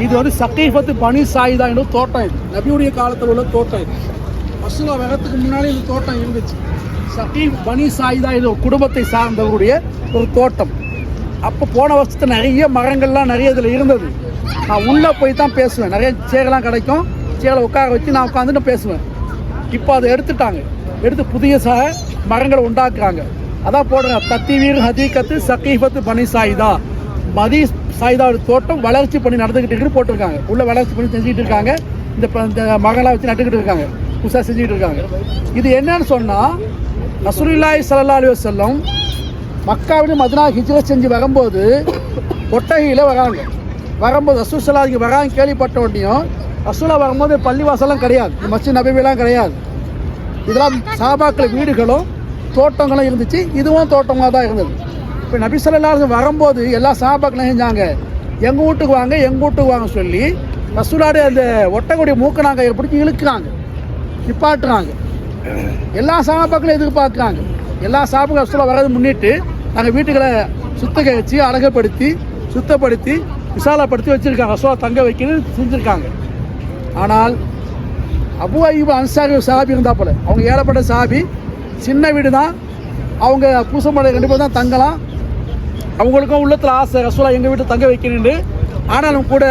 இது வந்து சக்கீஃபத்து பனி சாயிதா என்ற தோட்டம். இது நபியுடைய காலத்தில் உள்ள தோட்டம். இது ரசூலா வரத்துக்கு முன்னாடி இந்த தோட்டம் இருந்துச்சு. சக்கீஃப் பனி சாயிதா இது குடும்பத்தை சார்ந்தவருடைய ஒரு தோட்டம். அப்போ போன வருஷத்துல நிறைய மரங்கள்லாம் நிறைய இதில் இருந்தது. நான் உள்ளே போய் தான் பேசுவேன். நிறைய சேரெல்லாம் கிடைக்கும். சேரை உட்கார வச்சு நான் உட்காந்துட்டு பேசுவேன். இப்போ அதை எடுத்துட்டாங்க. எடுத்து புதிய மரங்களை உண்டாக்குறாங்க. அதான் போடுறாங்க, தத்தீவீர் ஹதீகத்து சக்கீஃபத்து பனி சாயிதா, மதி சாயிதாவோட தோட்டம் வளர்ச்சி பண்ணி நடந்துக்கிட்டு போட்டிருக்காங்க. உள்ள வளர்ச்சி பண்ணி செஞ்சுக்கிட்டு இருக்காங்க. இந்த மரங்களாக வச்சு நட்டுக்கிட்டு இருக்காங்க. புதுசாக செஞ்சுக்கிட்டு இருக்காங்க. இது என்னன்னு சொன்னால், ரசூலுல்லாஹி ஸல்லல்லாஹு அலைஹி வஸல்லம் மக்காவின் மதீனா ஹிஜ்ரத் செஞ்சு வரும்போது ஒட்டகையில் வராங்க. வரும்போது ரசூல் ஸல்லல்லாஹு அலைஹி வராங்க கேள்விப்பட்ட உடனேயும், ரசூலா வரும்போது பள்ளிவாசலாம் கிடையாது, மஸ்ஜித் நபவிலாம் கிடையாது. இதெல்லாம் சஹாபாக்கள் வீடுகளும் தோட்டங்களும் இருந்துச்சு. இதுவும் தோட்டமாக தான் இருந்தது. இப்போ நபி ஸல்லல்லாஹு அலைஹி வஸல்லம் வரும்போது எல்லா சஹாபாக்களும் செஞ்சாங்க, எங்கள் வீட்டுக்கு வாங்க எங்கள் வீட்டுக்கு வாங்க சொல்லி ரசூலுடைய அந்த ஒட்டக்கூடிய மூக்கை நாங்கள் பிடிச்சி இழுக்கிறாங்க, நிப்பாட்டுறாங்க. எல்லா சஹாபாக்களும் எதிர்பார்க்குறாங்க. எல்லா சஹாபாக்களும் ரசூலா வர்றது முன்னிட்டு நாங்கள் வீட்டுகளை சுத்தகரித்து அழகுப்படுத்தி சுத்தப்படுத்தி விசாலப்படுத்தி வச்சுருக்காங்க. ரசூலா தங்க வைக்கிறது செஞ்சுருக்காங்க. ஆனால் அபு அய்யூப் அன்சாரி சஹாபி இருந்தால் போல, அவங்க ஏழப்பட்ட சஹாபி, சின்ன வீடு தான், அவங்க பூசமடை 2 பேர் தான் தங்கலாம். அவங்களுக்கும் உள்ளத்தில் ஆசை, ரசூலா எங்கள் வீட்டை தங்க வைக்கணுண்டு. ஆனாலும் கூட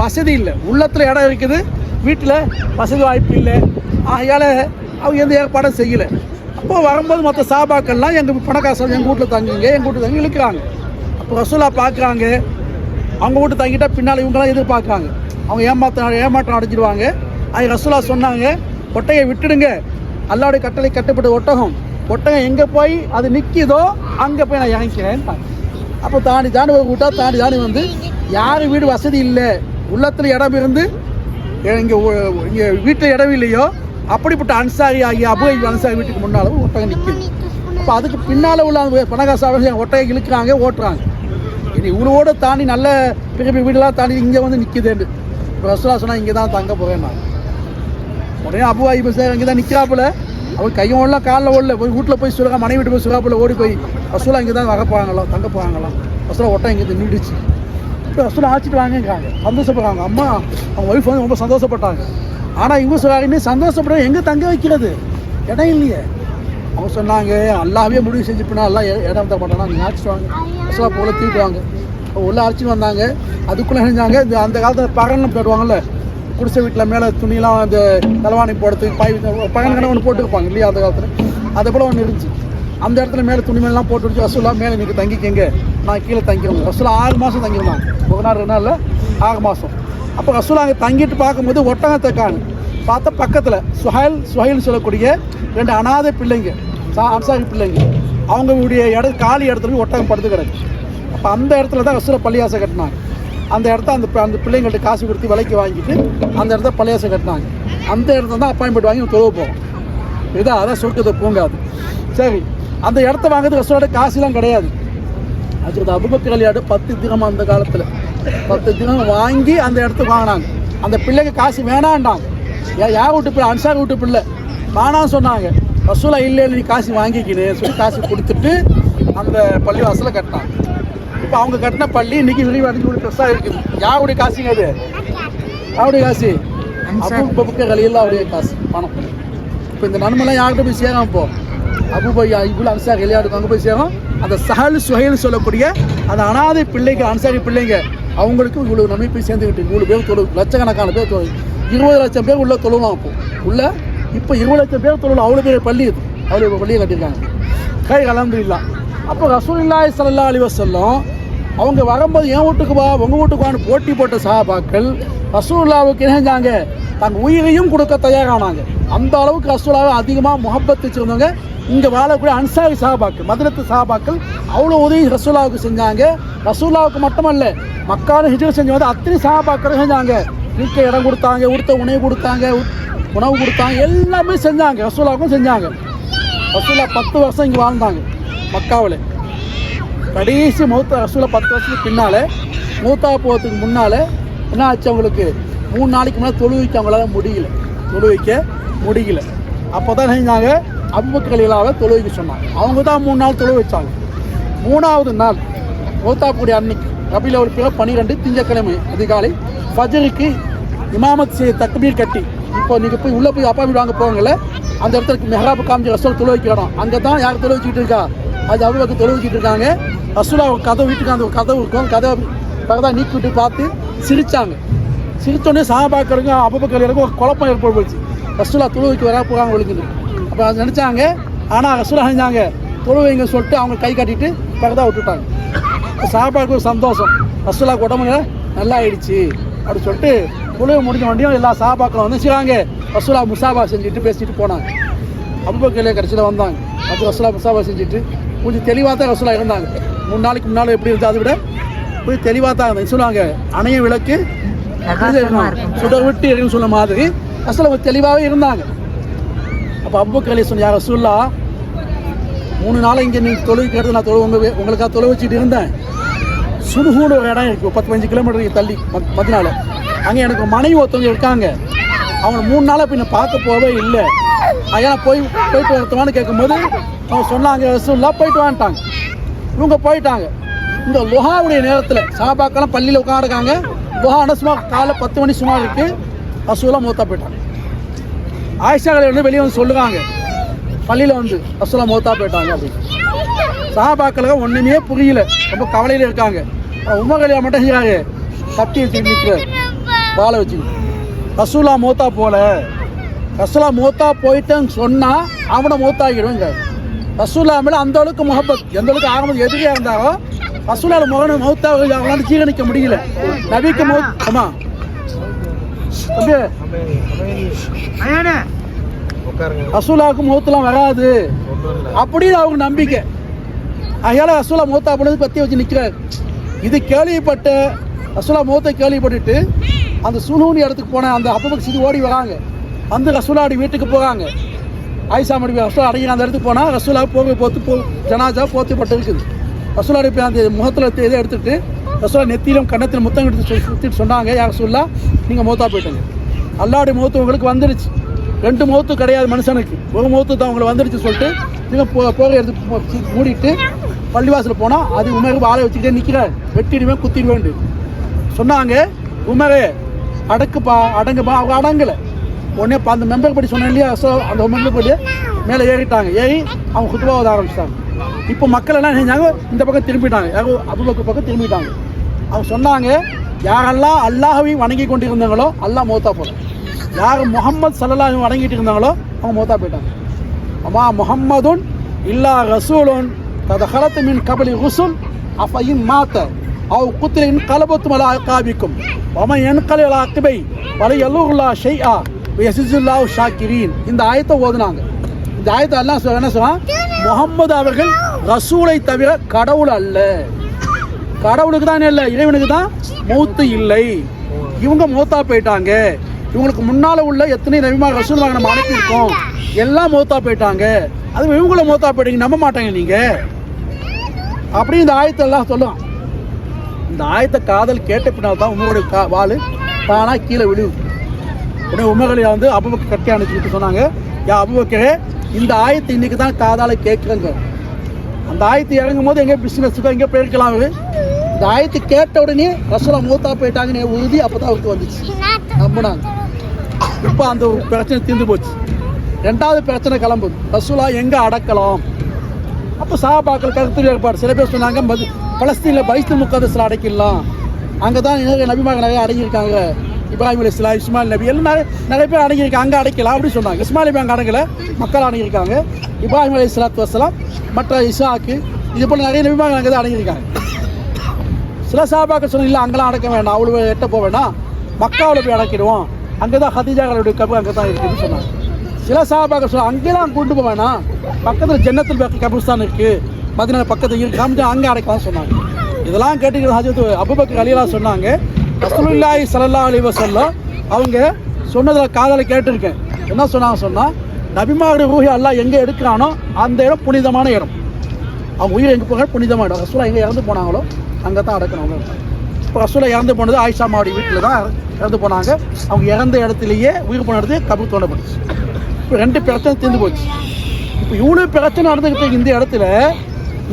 வசதி இல்லை. உள்ளத்தில் இடம் இருக்குது, வீட்டில் வசதி வாய்ப்பு இல்லை. ஆகையால் அவங்க எந்த ஏற்பாடும் செய்யலை. அப்போது வரும்போது மற்ற சாபாக்கள்லாம் எங்கள் பணக்காசு எங்கள் வீட்டில் தங்குங்க எங்கள் வீட்டில் தங்கி இழுக்கிறாங்க. அப்போ ரசூலா பார்க்குறாங்க, அவங்க வீட்டு தங்கிட்டால் பின்னால் இவங்களாம் எதிர்பார்க்குறாங்க. அவங்க ஏமாற்றம் அடைஞ்சிடுவாங்க. அது ரசூலா சொன்னாங்க, ஒட்டகை விட்டுடுங்க, அல்லாவுடைய கட்டளை கட்டப்பட்ட ஒட்டகம் எங்கே போய் அது நிற்கிதோ அங்கே போய் நான் இறங்கிக்கிறேன். அப்போ தாண்டி ஒரு கூட்டா தாண்டி வந்து யார் வீடு வசதி இல்லை, உள்ளத்தில் இடம் இருந்து இங்கே வீட்டில் இடம் இல்லையோ அப்படிப்பட்ட அன்சாரி ஆகிய அபு அய்யூப் அன்சாரி வீட்டுக்கு முன்னால் ஒட்டகம் நிற்கிது. அப்போ அதுக்கு பின்னால் உள்ள பணக்காசாக ஒட்டகை இழுக்கிறாங்க, ஓட்டுறாங்க. இனி இவ்வளோட தாண்டி நல்ல பெரிய வீடெல்லாம் தாண்டி இங்கே வந்து நிற்கிதுன்னு இப்போ ரசூலா சொன்னால் இங்கே தான் தங்க போகிறேன் நான். உடனே அபு அய்யூப் சார் இங்கே தான் நிற்கிறாப்புல. அவர் கையும் ஓடலாம் காலில் ஓடல, போய் வீட்டில் போய் சுரகா மனைவி வீட்டு போய் சுறாப்புல ஓடி போய் ரசூலா இங்கே தான் வர போகிறாங்களாம், தங்க போகிறாங்களாம். ரசூலா ஒட்டம் இங்கே நின்றுச்சு. இப்போ ரசூலா ஆச்சிட்டு வாங்கிக்கிறாங்க, சந்தோஷப்படுறாங்க. அம்மா அவங்க ஒய்ஃப் வந்து ரொம்ப சந்தோஷப்பட்டாங்க. ஆனால் இவங்க சொல்கிறாங்க, இன்னும் சந்தோஷப்படுற எங்கே தங்க வைக்கிறது, இடம் இல்லையே. அவங்க சொன்னாங்க, அல்லாவே முடிவு செஞ்சுப்பினா எல்லாம் இடம் தர மாட்டாங்க, நீங்கள் ஆச்சிட்டு வாங்க. ரசூலா போல தூக்கிட்டு வாங்க. உள்ளே அழைச்சிட்டு வந்தாங்க. அதுக்குள்ளே செஞ்சாங்க. இந்த அந்த காலத்தில் பகலில் போயிடுவாங்கல்ல, குடிசை வீட்டில் மேலே துணியெல்லாம் அந்த தலைவாணி போடுறதுக்கு பகல் கணவன் போட்டுருப்பாங்க இல்லையா அந்த காலத்தில், அதை போல் ஒன்று இருந்துச்சு. அந்த இடத்துல மேலே துணி மேலாம் போட்டு வச்சு ரசூலா மேலே நீங்கள் தங்கிக்கங்க, நான் கீழே தங்கிடுவோம். ரசூலா 6 மாதம் தங்கிருந்தாங்க, 1 நாள் 2 நாளில் 6 மாதம். அப்போ ரசூலா அங்கே தங்கிட்டு பார்க்கும்போது ஒட்டகத்தை காணு பார்த்தா பக்கத்தில் சுஹைல் சொல்லக்கூடிய 2 அனாதை பிள்ளைங்க, அன்சாரி பிள்ளைங்க, அவங்களுடைய காலி இடத்துல போய் ஒட்டகம் படுத்து கிடக்கு. அப்போ அந்த இடத்துல தான் ரசூலா பள்ளியாசை கட்டினாங்க. அந்த இடத்த அந்த பிள்ளைங்கள்ட்ட காசு கொடுத்து விலைக்கு வாங்கிட்டு அந்த இடத்த பள்ளியாசை கட்டினாங்க. அந்த இடத்துல தான் அப்பாயின்மெண்ட் வாங்கி தொழுவ போகும். இதான் அதான் சொர்க்கத்தை பூங்காது. சரி, அந்த இடத்த வாங்குறது ரசூலோட காசுலாம் கிடையாது. அதுக்கு அபூபக்கர் ரலியல்லாஹு 10 திரஹம் அந்த காலத்தில் 10 திரஹம் வாங்கி அந்த இடத்துக்கு வாங்கினாங்க. அந்த பிள்ளைங்க காசு வேணாண்டாங்க. யார் வீட்டு பிள்ளை, அன்சார் வீட்டு பிள்ளை வேணான்னு சொன்னாங்க. ரசூலா இல்லை நீ காசு வாங்கிக்கினேன்னு சொல்லி காசு கொடுத்துட்டு அந்த பள்ளிவாசலை கட்டினாங்க. இப்போ அவங்க கட்டின பள்ளி இன்னைக்கு விரிவடைஞ்சு ஒரு பெருசாக இருக்குது. யாருடைய காசுங்க அது? யாருடைய காசு? அபூபக்கர் ரலியல்லாஹு அவருடைய காசு, பணம். இப்போ இந்த நன்மைலாம் யார்கிட்ட போய் சேரும்? இப்போ அபூபக்கர் அன்சாரி ரலியல்லாஹு அங்கே போய் சேரும். அந்த சுஹைல் சொல்லக்கூடிய அந்த அனாதை பிள்ளைங்க, அன்சாரி பிள்ளைங்க, அவங்களுக்கு இவ்வளோ நன்மை போய் சேர்ந்துக்கிட்டு இவ்வளோ பேர் தொழு, லட்சக்கணக்கான பேர் தொழு, 20 லட்சம் பேர் உள்ள தொழுலாம். அப்போ உள்ள இப்போ 20 லட்சம் பேர் தொழுலாம். அவ்வளோ பேர் பள்ளி இது, அவ்வளோ பள்ளியை கட்டியிருக்காங்க. கை அல்ஹம்துலில்லாஹ். அப்போ ரசூலுல்லாஹி ஸல்லல்லாஹு அலைஹி வஸல்லம் அவங்க வரும்போது என் வீட்டுக்கு வா உங்கள் வீட்டுக்கு வான்னு போட்டி போட்ட சஹாபாக்கள் ரசூலுல்லாஹ்வுக்கு என்ன செஞ்சாங்க? தங்கள் உயிரையும் கொடுக்க தயாரானாங்க. அந்த அளவுக்கு ரசூலுல்லாஹ்வை அதிகமாக முஹப்பத் வச்சுருந்தவங்க இங்கே வாழக்கூடிய அன்சாரி சஹாபாக்கள், மதீனத்து சஹாபாக்கள் அவ்வளோ உதவி ரசூலுல்லாஹ்வுக்கு செஞ்சாங்க. ரசூலுல்லாஹ்வுக்கு மட்டுமல்ல, மக்காவில் ஹிஜ்ரத் செஞ்சு வந்து அத்தனை சஹாபாக்கள் செஞ்சாங்க. இருக்க இடம் கொடுத்தாங்க, உடுத்த உணவு கொடுத்தாங்க, எல்லாமே செஞ்சாங்க. ரசூலுல்லாஹ்வுக்கும் செஞ்சாங்க. ரசூலுல்லாஹ் 10 வருஷம் இங்கே வாழ்ந்தாங்க மக்காவில். கடைசி மௌத்தா ரசூலுல்லாஹ் 10 வருஷத்துக்கு பின்னால் மூத்தா போகிறதுக்கு முன்னால் என்ன ஆச்சு? அவங்களுக்கு 3 நாளைக்கு முன்னாடி தொழுவிக்க அவங்களால முடியல. அப்போ தான் செஞ்சாங்க, அபூபக்கர் ரலியல்லாஹு தொழுவிக்க சொன்னாங்க. அவங்க தான் 3 நாள் தொழு வச்சாங்க. 3ஆவது நாள் மூத்தா கூடிய அன்னைக்கு ரபியுல் அவ்வல் 12 திங்கட்கிழமை அதிகாலை ஃபஜருக்கு இமாமத் தக்பீர் கட்டி, இப்போ நீங்கள் போய் உள்ளே போய் அப்பா வீடு வாங்க போவாங்கல்ல, அந்த இடத்துக்கு மெஹராப் காமிச்சு ரசூல் தொலை வைக்க இடம், அங்கே தான் யார் தொலை வச்சுக்கிட்டு இருக்கா, அது அபூபக்கர் தொலை வச்சுட்டு இருக்காங்க. ரசூலா கதவு வீட்டுக்கு அந்த கதவு இருக்கும், கதவை பகதா நீக்கி விட்டு பார்த்து சிரித்தாங்க. சிரித்தோடனே சஹாபாக்களுக்கு அபூபக்கருக்கு ஒரு குழப்பம் ஏற்பட்டு போச்சு, ரசூலா தொழுவைக்கு வர போகிறாங்க ஒழுங்குது. அப்போ அதை நினச்சாங்க. ஆனால் ரசூலா செஞ்சாங்க தொழுவைங்க சொல்லிட்டு அவங்க கை காட்டிட்டு பகதா விட்டுட்டாங்க. சஹாபாக்களுக்கு ஒரு சந்தோஷம், ரசூலா உடம்புல நல்லா ஆயிடுச்சு அப்படின்னு சொல்லிட்டு தொழுவை முடிஞ்ச வண்டியும் எல்லா சஹாபாக்களும் வந்து செய்வாங்க. ரசூலா முசாபா செஞ்சுட்டு பேசிட்டு போனாங்க. அபூபக்கர் கடைசியில் வந்தாங்க. அப்போ ரசூலா முசாபா செஞ்சுட்டு கொஞ்சம் தெளிவாக தான் ரசூலா இருந்தாங்க. 3 நாளைக்கு முன்னால் எப்படி இருந்தால் அதை விட கொஞ்சம் தெளிவாக தான் இருந்தாங்க. சொல்லுவாங்க அணைய விளக்கு சுடர் விட்டு இருக்குன்னு சொன்ன மாதிரி ரசூலா கொஞ்சம் தெளிவாகவே இருந்தாங்க. அப்போ அபூபக்கர் சொன்ன யார் ரசூலா 3 நாள் இங்கே நீங்கள் தொழுவிக்கிறது நான் உங்களுக்காக தொலை வச்சுட்டு இருந்தேன். சுடுகூடு ஒரு இடம் இருக்குது 10-15 கிலோமீட்டருக்கு தள்ளி மதினால. அங்கே எனக்கு மனைவி ஒருத்தவங்க இருக்காங்க, அவங்க 3 நாளாக பின்ன பார்க்க போகவே இல்லை. அதனால் போயிட்டு வரத்துவான்னு கேட்கும்போது அவங்க சொன்னாங்க ரசூலுல்லாஹ் போயிட்டு வந்துட்டாங்க. இவங்க போயிட்டாங்க. இந்த லுஹாவுடைய நேரத்தில் சஹாபாக்கெல்லாம் பள்ளியில் உட்காந்துருக்காங்க. லுஹா சுமார் காலை 10 மணி சுமார் இருக்குது. ரசூலுல்லாஹ் மௌத்தா போயிட்டாங்க. ஆயிஷாக்களை வந்து வெளியே வந்து சொல்லுவாங்க பள்ளியில் வந்து ரசூலுல்லாஹ் மௌத்தா போயிட்டாங்க அப்படின்னு. சஹாபாக்களுக்கு ஒன்றுமே புரியல, ரொம்ப கவலையில் இருக்காங்க. உம்மர் கலியா மட்டும் செய்கிறாங்க, கட்டி வச்சு நிற்கிறார் வாழை வச்சு. ரசூலுல்லாஹ் மௌத்தா போல, ரசூலுல்லாஹ் மௌத்தா போயிட்டேன்னு சொன்னால் அவனை மௌத்தாகிடுவேங்க. ரசூலுல்லாஹ் மேலே அந்த அளவுக்கு முஹப்பத், எந்த அளவுக்கு ஆரம்பம் எதிரியாக இருந்தாரோ ரசூலுல்லாஹ் மகனை மௌத்தாக அவங்களால ஜீரணிக்க முடியல. நபிக்கு ஆமா ரசூலுல்லாஹ்வுக்கு மௌத்தெல்லாம் வராது அப்படின்னு அவங்க நம்பிக்கை. அதனால ரசூலுல்லாஹ் மௌத்தா போனது பற்றி வச்சு நிற்கிறார். இது கேள்விப்பட்ட ரசூலுல்லாஹ் மௌத்தை கேள்விப்பட்டுட்டு அந்த சுனூனி இடத்துக்கு போன அந்த அபூபக்கர் சிது ஓடி வராங்க. வந்து ரசூலுல்லாஹ் வீட்டுக்கு போகிறாங்க. ஆயிஷா மனைவி ரசூலுல்லாஹ் அடங்கி அந்த இடத்துக்கு போனால் ரசூலுல்லாஹ் போத்து ஜனாஜா போத்திப்பட்டு இருக்குது. ரசூலுல்லாஹ் போய் அந்த முகத்தில் இதை எடுத்துகிட்டு ரசூலுல்லாஹ் நெத்தியிலும் கன்னத்திலும் முத்தம் எடுத்து சுற்றிட்டு சொன்னாங்க, யார் ரசூலுல்லாஹ் நீங்கள் மௌத்தா போயிட்டாங்க. அல்லாஹ்வுடைய மௌத்து உங்களுக்கு வந்துருச்சு. 2 மௌத்து கிடையாது மனுஷனுக்கு, ஒரு மௌத்து தான் உங்களுக்கு வந்துருச்சு சொல்லிட்டு நீங்கள் போக எடுத்து மூடிட்டு பள்ளிவாசல் போனால் அது உமருக்கு ஆளை வச்சுக்கிட்டே நிற்கிறார். வெட்டிடுவேன் குத்திடுவேன் சொன்னாங்க. உமரே அடங்குப்பா. அவங்க அடங்கலை. உடனே அந்த மெம்பர் படி சொன்னேன் இல்லையா, அந்த மெம்பர் படி மேலே ஏறிட்டாங்க. ஏறி அவங்க குத்துபாவத ஆரம்பிச்சிட்டாங்க. இப்போ மக்கள் எல்லாம் செஞ்சாங்க, இந்த பக்கம் திரும்பிட்டாங்க, யாரும் அபூபக்கர் பக்கம் திரும்பிட்டாங்க. அவங்க சொன்னாங்க யாரெல்லாம் அல்லாஹ்வையும் வணங்கி கொண்டு இருந்தாங்களோ அல்லாஹ் மௌத்தா போல, யார் முஹம்மது ஸல்லல்லாஹு வணங்கிட்டு இருந்தாங்களோ அவங்க மௌத்தா போயிட்டாங்க. அம்மா முஹம்மதுன் இல்லா ரசூலுன் கத ஹலத் மின் கபலி ருசுல் அஃபைன் மாத்த அவ் குத்லின் கலபத்து மலா அகாபிக்கும் வமன் யன்கலி அலா அக்பை வலை யல்லுல்லா ஷைஆ வயஸில்லாஹு ஷாக்கிரீன். இந்த ஆயத்தை ஓதுனாங்க. இந்த ஆயத்தை அல்லாஹ் என்ன சொல்றான், முஹம்மது அவர்கள் ரசூலை தவிர கடவுள் அல்ல. கடவுளுக்கு தான் இல்லை, இறைவனுக்கு தான் மௌத்து இல்லை. இவங்க மௌத்தா போயிட்டாங்க. இவங்களுக்கு முன்னால் உள்ள எத்தனை நபிமார் ரசூலுல்லாஹ் நம்ம அனுப்பியிருக்கோம் எல்லாம் மௌத்தா போயிட்டாங்க. அது இவங்கள மௌத்தா போயிட்டீங்க நம்ப மாட்டாங்க நீங்கள் அப்படி இந்த ஆயத்தை எல்லாம் சொல்லுவான். இந்த ஆயத்தை காதல் கேட்ட பின்னால் தான் உமருடைய வாள் தானாக கீழே விழுவு. உடனே உமர்களை வந்து அபூபக்கர் கட்டி அனுப்பிச்சுட்டு சொன்னாங்க, யா அபூபக்கரே இந்த ஆயத்தை இன்னைக்கு தான் காதால் கேட்குறங்க. அந்த ஆயத்தை இறங்கும் போது எங்கே பிஸ்னஸுக்கோ எங்கே போயிருக்கலாம். இந்த ஆயத்தை கேட்ட உடனே ரசூலுல்லாஹ் மௌத்தா போயிட்டாங்கன்னு உறுதி அப்போ தான் அவருக்கு வந்துச்சு, நம்பினாங்க. இப்போ அந்த ஒரு பிரச்சனை தீர்ந்து போச்சு. 2வது பிரச்சனை கிளம்புது, ரசூலுல்லாஹ் எங்கே அடக்கலாம். அப்போ சஹாபாக்கள் கருத்து ஏற்பாடு. சில பேர் சொன்னாங்க பலஸ்தீனில் பைத்துல் முகத்தஸில் அடக்கிடலாம், அங்கே தான் நபிமார்கள் நிறைய அடங்கியிருக்காங்க. இப்ராஹிம் அலைஹிஸ்ஸலாம், இஸ்மாயில் நபி எல்லாம் நிறைய பேர் அடங்கியிருக்காங்க, அங்கே அடைக்கலாம் அப்படின்னு சொன்னாங்க. இஸ்மாயில் நபி அங்கே அடங்கலை, மக்கள் அடங்கியிருக்காங்க. இப்ராஹிம் அலைஹிஸ்ஸலாத்து வஸ்ஸலாம், மற்ற இசாக்கு, இது போல் நிறைய நபிமார்கள் அங்கே தான் அடங்கியிருக்காங்க. சில சஹாபாக்கள் சொன்னாங்க இல்லை அங்கெல்லாம் அடக்க வேண்டாம், அவ்வளோ எட்ட போக வேண்டாம், மக்காவில் போய் அடக்கிடுவோம், அங்கே தான் ஹதீஜாக்களுடைய கபர் அங்கே தான் இருக்குதுன்னு சொன்னாங்க. சில சஹாபாக்கள் சொன்னாங்க அங்கெல்லாம் கொண்டு போக வேணாம், பக்கத்தில் ஜன்னத்துல் பக்கி கபர்ஸ்தான் இருக்குது, மதீனா பக்கத்தில் இருக்கு, அங்கே அடைக்கலாம் சொன்னாங்க. இதெல்லாம் கேட்டுக்கிற ஹஜ்ரத் அபூபக்கர் ரலியல்லாஹு சொன்னாங்க, ரசூலுல்லாஹி ஸல்லல்லாஹு அலைஹி வஸல்லம் அவங்க சொன்னதில் காதலை கேட்டிருக்கேன். என்ன சொன்னால் நபிமாவுடைய ரூஹி அல்லாஹ் எங்கே எடுக்கிறானோ அந்த இடம் புனிதமான இடம். அவங்க உயிர் எங்கே போக புனிதமான இடம். ரசூலுல்லாஹ் எங்கே இறந்து போனாங்களோ அங்கே தான் அடக்கணும். இப்போ ரசூலுல்லாஹ் இறந்து போனது ஆயிஷா அம்மாவுடைய வீட்டில் தான் இறந்து போனாங்க. அவங்க இறந்த இடத்துலையே உயிர் போன இடத்துக்கு கபர் தோண்டப்பட்டுச்சு. இப்போ 2 பிரச்சனை தீர்ந்து போச்சு. இப்போ இவ்வளோ பிரச்சனை நடந்துக்கிட்டு இந்த இடத்துல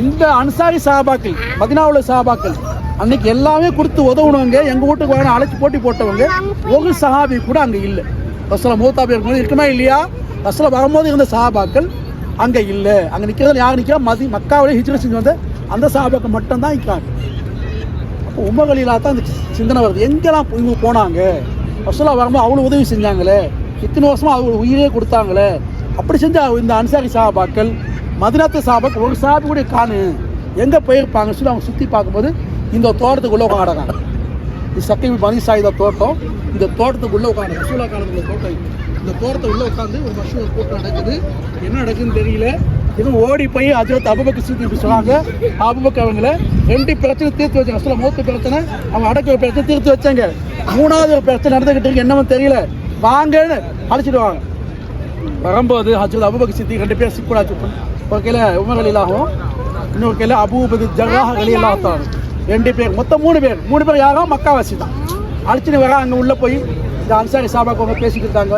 இந்த அன்சாரி சஹாபாக்கள், மதீனாவுள்ள சஹாபாக்கள் அன்னைக்கு எல்லாமே கொடுத்து உதவுனவங்க, எங்கள் வீட்டுக்கு வாங்க அழைச்சி போட்டி போட்டவங்க ஒரு சஹாபி கூட அங்கே இல்லை. ரசூலுல்லாஹ் மூத்தா இருக்கும்போது இருக்குமா இல்லையா? ரசூலுல்லாஹ் வரும்போது இருந்த சஹாபாக்கள் அங்கே இல்லை. அங்கே நிற்கிறது யார் நிற்கிறா? மக்காவிலே ஹிஜ்ரத் செஞ்சு வந்த அந்த சஹாபாக்கள் மட்டும்தான் நிற்கிறாங்க. அப்போ உமர் ரலியல்லாஹு தான் அந்த சிந்தனை வருது, எங்கெல்லாம் இவங்க போனாங்க, ரசூலுல்லாஹ் வரும்போது அவ்வளோ உதவி செஞ்சாங்களே, இத்தனை வருஷமாக அவங்க உயிரே கொடுத்தாங்களே, அப்படி செஞ்ச இந்த அன்சாரி சஹாபாக்கள் மதீனாத்து சஹாபாக்கள் ஒரு சஹாபி கூட காணு, எங்கே போயிருப்பாங்க சொல்லி அவங்க சுற்றி பார்க்கும்போது இந்த தோட்டத்துக்குள்ளே உட்காடுறாங்க. இது சக்கீப் பனி சாயிதா தோட்டம். இந்த தோட்டத்துக்குள்ளே உட்காந்து ரசூலுல்லாஹ் காலத்துக்குள்ள தோட்டம். இந்த தோட்டத்தை உள்ளே உட்காந்து ஒரு மஷூர் கூட்டம் நடக்குது. என்ன நடக்குதுன்னு தெரியல. இன்னும் ஓடி போய் ஹஜ்ரத் அபூபக்கர் சித்திக் சொன்னாங்க. அபூபக்கர் அவங்கள 2 பிரச்சனை தீர்த்து வச்சாங்க. ரசூலுல்லாஹ் மௌத்து பிரச்சனை, அவங்க அடக்க பிரச்சனை தீர்த்து வச்சாங்க. 3வது ஒரு பிரச்சனை நடந்துக்கிட்டு இருக்கு, என்னவோ தெரியல, வாங்கன்னு அழைச்சிட்டு வாங்க. வரும்போது ஹஜ்ரத் அபூபக்கர் சித்திக் 2 பேர் சிக்கூடாச்சு. ஒரு கையில் உமர் ரலியல்லாஹு, இன்னொரு கையில் அபூ உபைதா ஜர்ராஹ் ரலியல்லாஹு தஆலா. 2 பேர், மொத்தம் 3 பேர் யாரும் மக்காவாசி தான். அழைச்சிட்டு வர அங்கே உள்ளே போய் இந்த அன்சாரி சஹாபாக்கள் அவங்க பேசிக்கிட்டு இருக்காங்க.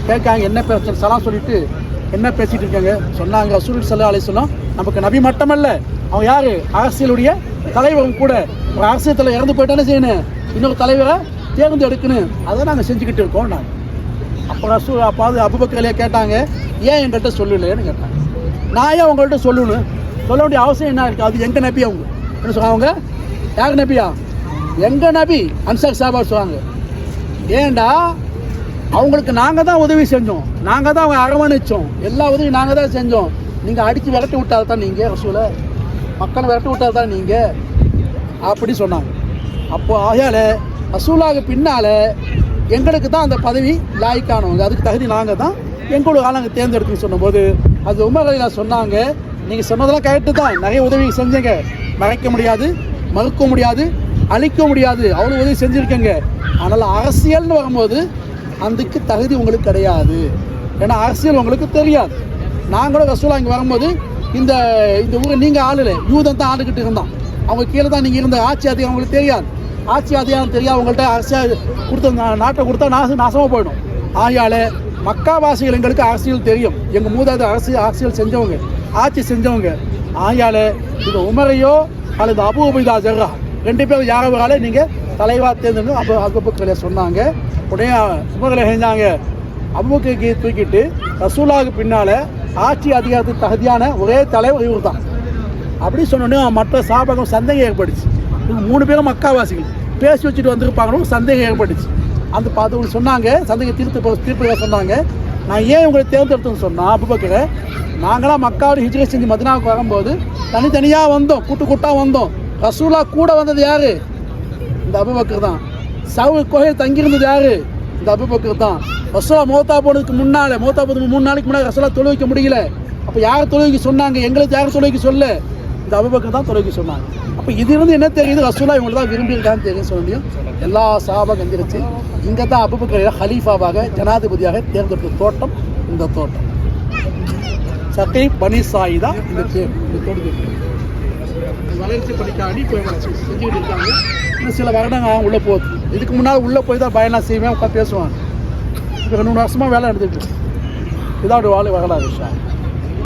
கேட்காங்க என்ன பிரச்சனை, சலாம் சொல்லிட்டு என்ன பேசிகிட்டு இருக்காங்க. சொன்னாங்க ரசூல் ஸல்லல்லாஹு அலைஹி வஸல்லம் நமக்கு நபி மட்டுமல்ல, அவன் யார்? அரசியலுடைய தலைவரும் கூட. ஒரு அரசியல் தலைவர் இறந்து போயிட்டானே செய்யணும், இன்னொரு தலைவரை தேர்ந்தெடுக்கணும், அதை நாங்கள் செஞ்சுக்கிட்டு இருக்கோம். நாங்கள் அப்போ ரசூல் அப்பாவது அபூபக்கர் கேட்டாங்க, ஏன் எங்கள்கிட்ட சொல்லலைன்னு கேட்டாங்க. நான் ஏன் உங்கள்கிட்ட சொல்லணும், சொல்ல வேண்டிய அவசியம் என்ன இருக்குது? அது எங்கள் நபி. அவங்க என்ன சொல்லுவாங்க, யார் நபியா? எங்கள் நபி அன்சார் சஹாபா சொல்லுவாங்க. ஏண்டா அவங்களுக்கு நாங்கள் தான் உதவி செஞ்சோம், நாங்கள் தான் அவங்க அரவணைச்சோம், எல்லா உதவியும் நாங்கள் தான் செஞ்சோம். நீங்கள் அடித்து விரட்டி விட்டால் தான் நீங்கள் ரசூலை, மக்களை விரட்டி விட்டால் தான் நீங்கள் அப்படி சொன்னாங்க. அப்போ ஆகையால் ரசூலுல்லாஹ்க்கு பின்னால் எங்களுக்கு தான் அந்த பதவி லாய்க்கானவங்க, அதுக்கு தகுதி நாங்கள் தான், எங்களோட ஆளுங்க தேர்ந்தெடுக்குன்னு சொன்னபோது அது உமர் ரலியல்லாஹு சொன்னாங்க, நீங்கள் சொன்னதெல்லாம் கரெக்டு தான், நிறைய உதவி செஞ்சீங்க, மறைக்க முடியாது, மறுக்க முடியாது, அழிக்க முடியாது, அவ்வளோ உதவி செஞ்சுருக்கேங்க. ஆனால் அரசியல்னு வரும்போது அதுக்கு தகுதி உங்களுக்கு கிடையாது. ஏன்னா அரசியல் உங்களுக்கு தெரியாது. நாங்களும் ரசூலுல்லாஹ் இங்கே வரும்போது இந்த இந்த ஊரை நீங்கள் ஆளலை, யூதன் தான் ஆளுக்கிட்டு இருந்தான், அவங்க கீழே தான் நீங்கள் இருந்த ஆட்சி அதிகாரம் அவங்களுக்கு தெரியாது. ஆட்சி அதிகாரம் தெரியாது, அவங்கள்ட்ட அரசியல் கொடுத்த நாட்டை கொடுத்தா நாசமாக போயிடும். ஆகையால் மக்காவாசிகள் எங்களுக்கு அரசியல் தெரியும், எங்கள் மூதாது அரசியல் செஞ்சவங்க, ஆட்சி செஞ்சவங்க. ஆகையால் இது உமரையோ அல்லது அபூ உபைதா ஜர்ராஹ் 2 பேர் யாராவது நீங்கள் தலைவாக தேர்ந்தெடுத்து அபூபக்கர் சொன்னாங்க. உடனே உமர்களை செஞ்சாங்க, அபூபக்கருக்கு தூக்கிட்டு ரசூலுல்லாஹ்க்கு பின்னால் ஆட்சி அதிகாரத்துக்கு தகுதியான ஒரே தலைவர் இவர் தான் அப்படி சொன்னோடனே மற்ற சஹாபாக்கள் சந்தேகம் ஏற்பட்டுச்சு. இவங்க 3 பேரும் மக்காவாசிகள் பேசி வச்சுட்டு வந்திருப்பாங்களும் சந்தேகம் ஏற்பட்டுச்சு. அந்த பார்த்து சொன்னாங்க, சந்தேகம் தீர்ப்பு சொன்னாங்க. நான் ஏன் உங்களை தேர்ந்தெடுத்தேன்னு சொன்னால், அபூபக்கரை நாங்களாம் மக்காவோட ஹிஜ்ரத் செஞ்சு மதீனாவுக்கு வரும்போது தனித்தனியாக வந்தோம், கூட்டாக வந்தோம். ரசூலுல்லாஹ் கூட வந்தது யார்? இந்த அபூபக்கர் தான். சவுல் கோயில் தங்கியிருந்தது யார்? இந்த அபூபக்கர் தான். ரசூலுல்லாஹ் மௌத்தா போனதுக்கு முன்னால், மௌத்தா போனதுக்கு 3 நாளைக்கு முன்னாடி ரசூலுல்லாஹ் தொழு வைக்க முடியல. அப்போ யார் தொழு வைக்க சொன்னாங்க? எங்களுக்கு யார் தொழு வைக்க சொல்ல? இந்த அபூபக்கர் தான் தொழு வைக்க சொன்னாங்க. அப்போ இதிலிருந்து என்ன தெரியுது? ரசூலுல்லாஹ் இவங்களை தான் விரும்பியிருக்கான்னு தெரியும். சொல்ல முடியும். எல்லா சஹாபாக்கள் எந்திரிச்சு இங்கே தான் அபூபக்கரை ஹலீஃபாவாக ஜனாதிபதியாக தேர்ந்தெடுத்த தோட்டம் இந்த தோட்டம். சக்கீப் பனி சாயிதா இந்த தோட்டம் வளர்ச்சி படிக்காண்டி போய் செஞ்சுக்கிட்டு இருக்காங்க. இன்னும் சில வருடங்கள் உள்ளே போகுது. இதுக்கு முன்னால் உள்ளே போய் தான் பயணம் செய்வேன், உட்காந்து பேசுவாங்க. இப்போ 2 வருஷமாக வேலை எடுத்துக்கிட்டு இதோட வரலாறு விஷயம்.